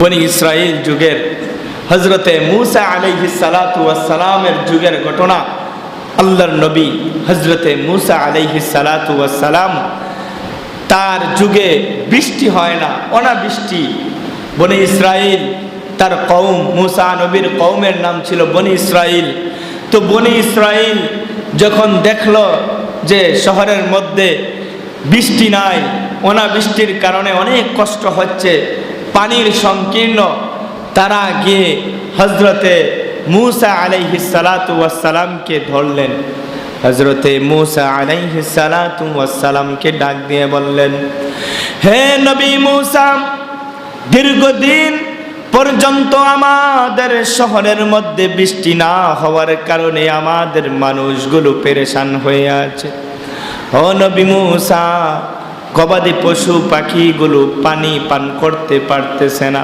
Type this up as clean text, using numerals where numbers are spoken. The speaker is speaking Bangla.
বনি ইসরাইল যুগের হযরতে মূসা আলাইহিস সালাতু ওয়াস সালামের যুগের ঘটনা। আল্লাহর নবী হযরতে মূসা আলাইহিস সালাতু ওয়াস সালাম, তার যুগে বৃষ্টি হয় না, অনাবৃষ্টি। বনি ইসরাইল, তার কওম, মূসা নবীর কওমের নাম ছিল বনি ইসরাইল। তো বনি ইসরাইল যখন দেখলো যে শহরের মধ্যে বৃষ্টি নাই, অনাবৃষ্টির কারণে অনেক কষ্ট হচ্ছে, পানির সংকীর্ণ, তারা গিয়ে হযরতে মূসা আলাইহিস সালাতু ওয়াস সালামকে ধরলেন। হযরতে মূসা আলাইহিস সালাতু ওয়াস সালামকে ডাক দিয়ে বললেন, হে নবী মূসা, দীর্ঘদিন পর্যন্ত আমাদের শহরের মধ্যে বৃষ্টি না হওয়ার কারণে আমাদের মানুষগুলো পেরেশান হয়ে আছে। ও নবী মূসা, গবাদি পশু পাখিগুলো পানি পান করতে পারতেছে না।